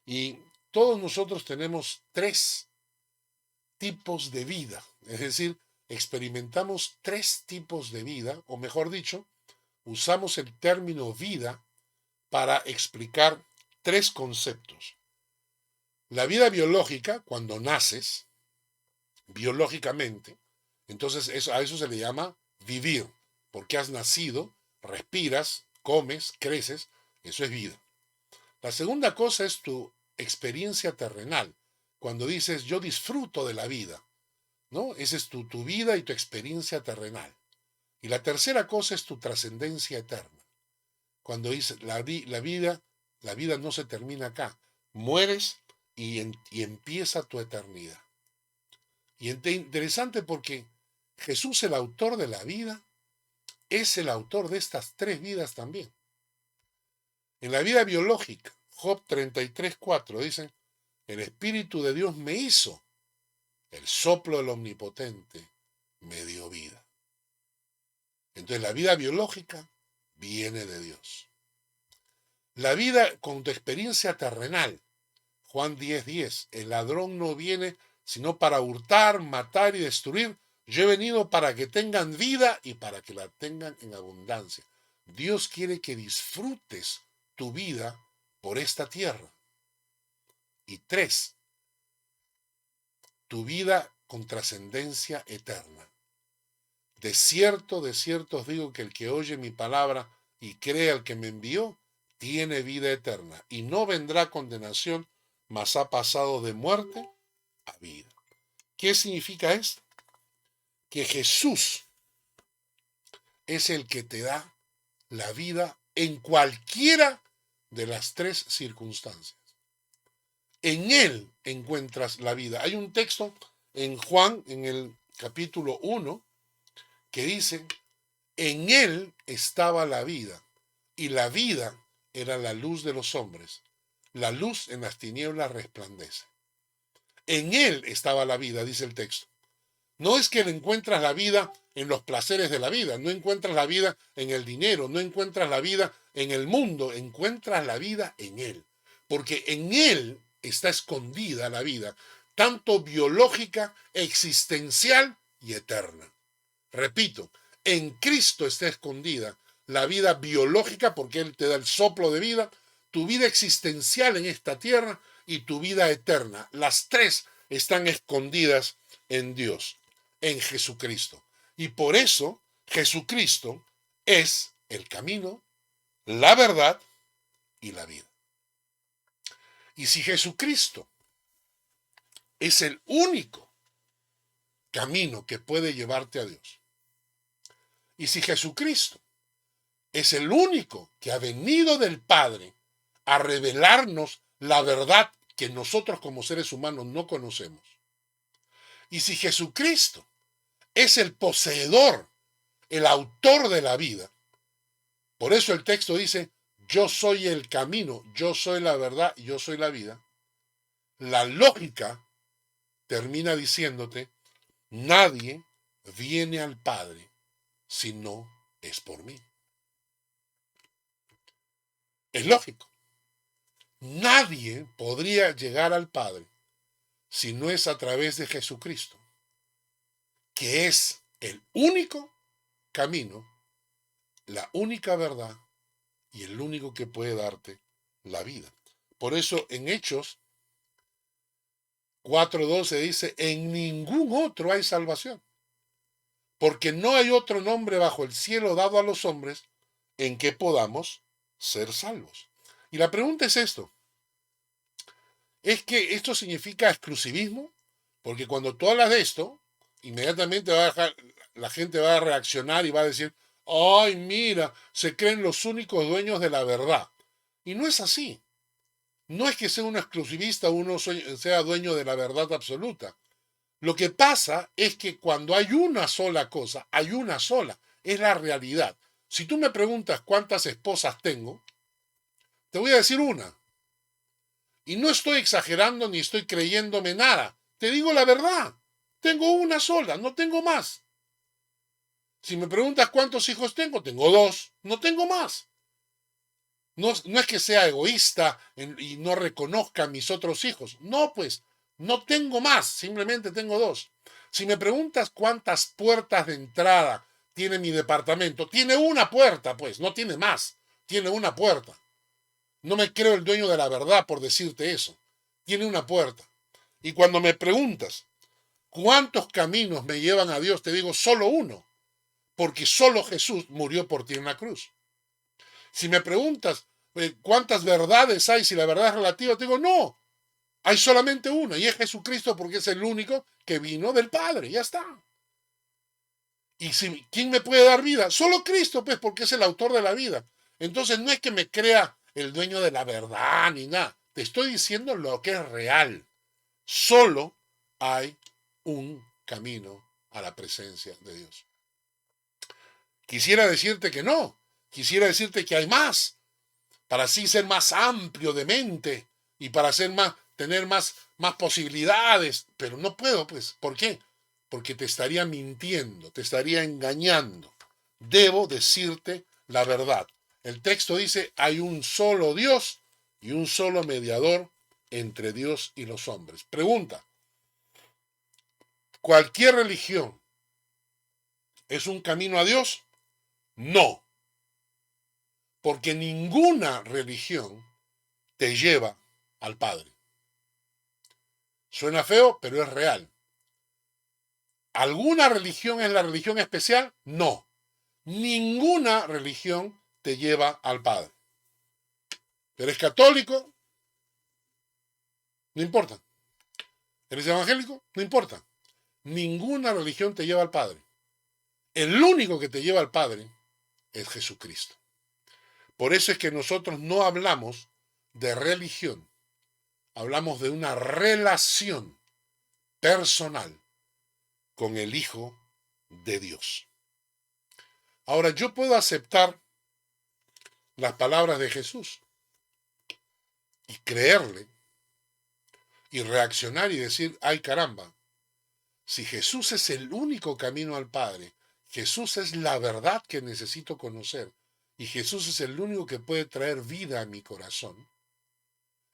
Y todos nosotros tenemos tres tipos de vida. Es decir, experimentamos tres tipos de vida, o mejor dicho, usamos el término vida para explicar tres conceptos. La vida biológica, cuando naces, biológicamente, entonces a eso se le llama vivir, porque has nacido, respiras, comes, creces, eso es vida. La segunda cosa es tu experiencia terrenal, cuando dices yo disfruto de la vida, ¿no? Esa es tu vida y tu experiencia terrenal. Y la tercera cosa es tu trascendencia eterna, cuando dices la vida no se termina acá, mueres y empieza tu eternidad. Y interesante porque Jesús, el autor de la vida, es el autor de estas tres vidas también. En la vida biológica, Job 33:4 dice, el Espíritu de Dios me hizo, el soplo del Omnipotente me dio vida. Entonces la vida biológica viene de Dios. La vida con tu experiencia terrenal, Juan 10:10, el ladrón no viene sino para hurtar, matar y destruir. Yo he venido para que tengan vida y para que la tengan en abundancia. Dios quiere que disfrutes tu vida por esta tierra. Y tres, tu vida con trascendencia eterna. De cierto os digo que el que oye mi palabra y cree al que me envió, tiene vida eterna y no vendrá condenación, mas ha pasado de muerte a vida. ¿Qué significa esto? Que Jesús es el que te da la vida en cualquiera de las tres circunstancias. En Él encuentras la vida. Hay un texto en Juan, en el capítulo 1, que dice, en Él estaba la vida, y la vida era la luz de los hombres. La luz en las tinieblas resplandece. En Él estaba la vida, dice el texto. No es que encuentras la vida en los placeres de la vida, no encuentras la vida en el dinero, no encuentras la vida en el mundo, encuentras la vida en Él. Porque en Él está escondida la vida, tanto biológica, existencial y eterna. Repito, en Cristo está escondida la vida biológica, porque Él te da el soplo de vida, tu vida existencial en esta tierra y tu vida eterna. Las tres están escondidas en Dios, en Jesucristo. Y por eso Jesucristo es el camino, la verdad y la vida. Y si Jesucristo es el único camino que puede llevarte a Dios, y si Jesucristo es el único que ha venido del Padre a revelarnos la verdad que nosotros como seres humanos no conocemos, y si Jesucristo es el poseedor, el autor de la vida, por eso el texto dice, yo soy el camino, yo soy la verdad y yo soy la vida, la lógica termina diciéndote, nadie viene al Padre si no es por mí. Es lógico. Nadie podría llegar al Padre si no es a través de Jesucristo, que es el único camino, la única verdad y el único que puede darte la vida. Por eso en Hechos 4:12 dice, en ningún otro hay salvación, porque no hay otro nombre bajo el cielo dado a los hombres en que podamos ser salvos. Y la pregunta es esto, ¿es que esto significa exclusivismo? Porque cuando tú hablas de esto, inmediatamente la gente va a reaccionar y va a decir, ay, mira, se creen los únicos dueños de la verdad. Y no es así. No es que sea un exclusivista o uno sea dueño de la verdad absoluta. Lo que pasa es que cuando hay una sola cosa, hay una sola, es la realidad. Si tú me preguntas cuántas esposas tengo, te voy a decir una. Y no estoy exagerando ni estoy creyéndome nada. Te digo la verdad. Tengo una sola, no tengo más. Si me preguntas cuántos hijos tengo, tengo dos, no tengo más. No es que sea egoísta y no reconozca a mis otros hijos. No, pues, no tengo más, simplemente tengo dos. Si me preguntas cuántas puertas de entrada tiene mi departamento, tiene una puerta, pues, no tiene más, tiene una puerta. No me creo el dueño de la verdad por decirte eso. Tiene una puerta. Y cuando me preguntas cuántos caminos me llevan a Dios, te digo solo uno, porque solo Jesús murió por ti en la cruz. Si me preguntas cuántas verdades hay, si la verdad es relativa, te digo no, hay solamente una, y es Jesucristo porque es el único que vino del Padre, ya está. Y si, ¿quién me puede dar vida? Solo Cristo, pues, porque es el autor de la vida. Entonces no es que me crea el dueño de la verdad ni nada. Te estoy diciendo lo que es real. Solo hay un camino a la presencia de Dios. Quisiera decirte que no. Quisiera decirte que hay más. Para así ser más amplio de mente y para ser más, tener más posibilidades. Pero no puedo, pues. ¿Por qué? Porque te estaría mintiendo, te estaría engañando. Debo decirte la verdad. El texto dice, hay un solo Dios y un solo mediador entre Dios y los hombres. Pregunta, ¿cualquier religión es un camino a Dios? No, porque ninguna religión te lleva al Padre. Suena feo, pero es real. ¿Alguna religión es la religión especial? No. Ninguna religión te lleva al Padre. ¿Eres católico? No importa. ¿Eres evangélico? No importa. Ninguna religión te lleva al Padre. El único que te lleva al Padre es Jesucristo. Por eso es que nosotros no hablamos de religión. Hablamos de una relación personal con el Hijo de Dios. Ahora, yo puedo aceptar las palabras de Jesús y creerle y reaccionar y decir, ay caramba, si Jesús es el único camino al Padre, Jesús es la verdad que necesito conocer y Jesús es el único que puede traer vida a mi corazón,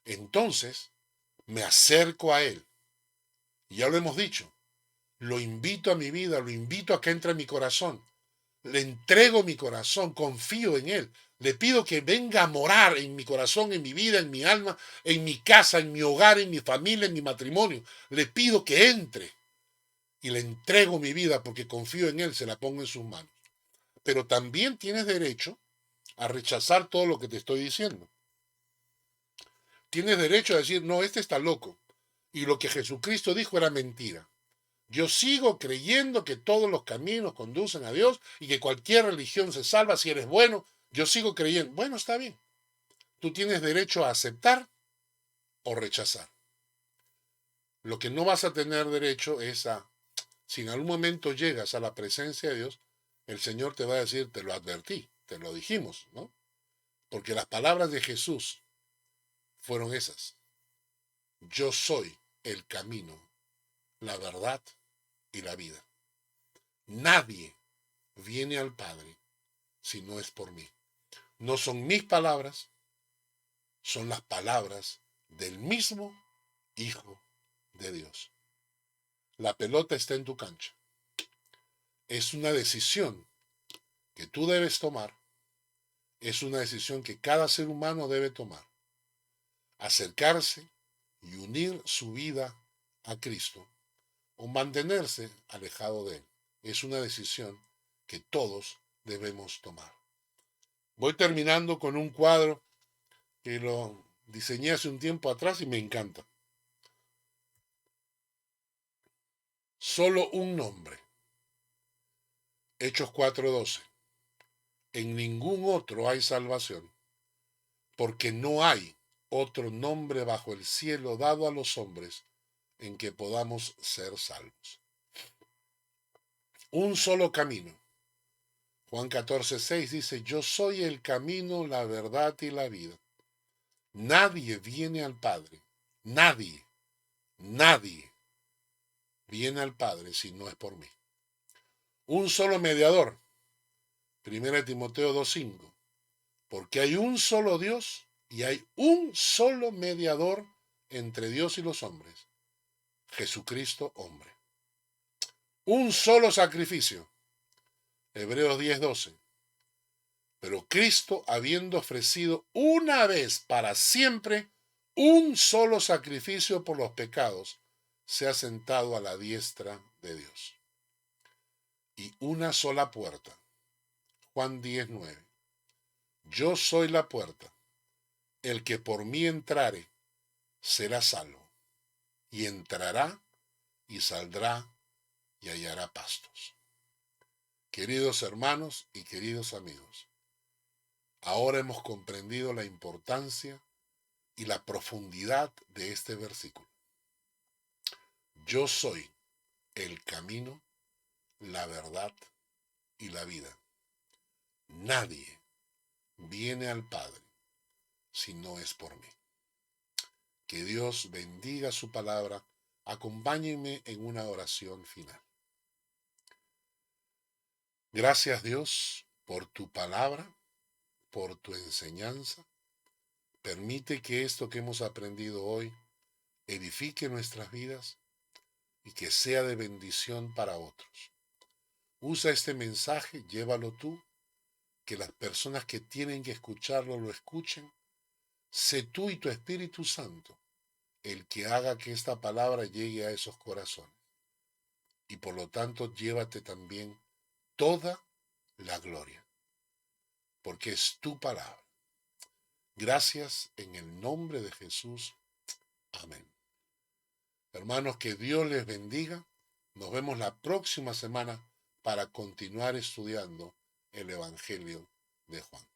entonces me acerco a Él. Y ya lo hemos dicho, lo invito a mi vida, lo invito a que entre en mi corazón. Le entrego mi corazón, confío en Él. Le pido que venga a morar en mi corazón, en mi vida, en mi alma, en mi casa, en mi hogar, en mi familia, en mi matrimonio. Le pido que entre y le entrego mi vida porque confío en Él, se la pongo en sus manos. Pero también tienes derecho a rechazar todo lo que te estoy diciendo. Tienes derecho a decir, no, este está loco. Y lo que Jesucristo dijo era mentira. Yo sigo creyendo que todos los caminos conducen a Dios y que cualquier religión se salva si eres bueno. Yo sigo creyendo. Bueno, está bien. Tú tienes derecho a aceptar o rechazar. Lo que no vas a tener derecho es a, si en algún momento llegas a la presencia de Dios, el Señor te va a decir, te lo advertí, te lo dijimos, ¿no? Porque las palabras de Jesús fueron esas. Yo soy el camino, la verdad y la vida. Nadie viene al Padre si no es por mí. No son mis palabras, son las palabras del mismo Hijo de Dios. La pelota está en tu cancha. Es una decisión que tú debes tomar. Es una decisión que cada ser humano debe tomar. Acercarse y unir su vida a Cristo o mantenerse alejado de Él. Es una decisión que todos debemos tomar. Voy terminando con un cuadro que lo diseñé hace un tiempo atrás y me encanta. Solo un nombre. Hechos 4:12. En ningún otro hay salvación, porque no hay otro nombre bajo el cielo dado a los hombres en que podamos ser salvos. Un solo camino. Juan 14:6 dice, yo soy el camino, la verdad y la vida. Nadie viene al Padre. Nadie viene al Padre si no es por mí. Un solo mediador. 1 Timoteo 2:5. Porque hay un solo Dios y hay un solo mediador entre Dios y los hombres. Jesucristo hombre. Un solo sacrificio. Hebreos 10:12. Pero Cristo, habiendo ofrecido una vez para siempre un solo sacrificio por los pecados, se ha sentado a la diestra de Dios. Y una sola puerta. Juan 10:9. Yo soy la puerta. El que por mí entrare será salvo. Y entrará y saldrá y hallará pastos. Queridos hermanos y queridos amigos, ahora hemos comprendido la importancia y la profundidad de este versículo. Yo soy el camino, la verdad y la vida. Nadie viene al Padre si no es por mí. Que Dios bendiga su palabra. Acompáñenme en una oración final. Gracias, Dios, por tu palabra, por tu enseñanza. Permite que esto que hemos aprendido hoy edifique nuestras vidas y que sea de bendición para otros. Usa este mensaje, llévalo tú, que las personas que tienen que escucharlo lo escuchen. Sé tú y tu Espíritu Santo el que haga que esta palabra llegue a esos corazones. Y por lo tanto, llévate también toda la gloria, porque es tu palabra. Gracias en el nombre de Jesús. Amén. Hermanos, que Dios les bendiga. Nos vemos la próxima semana para continuar estudiando el Evangelio de Juan.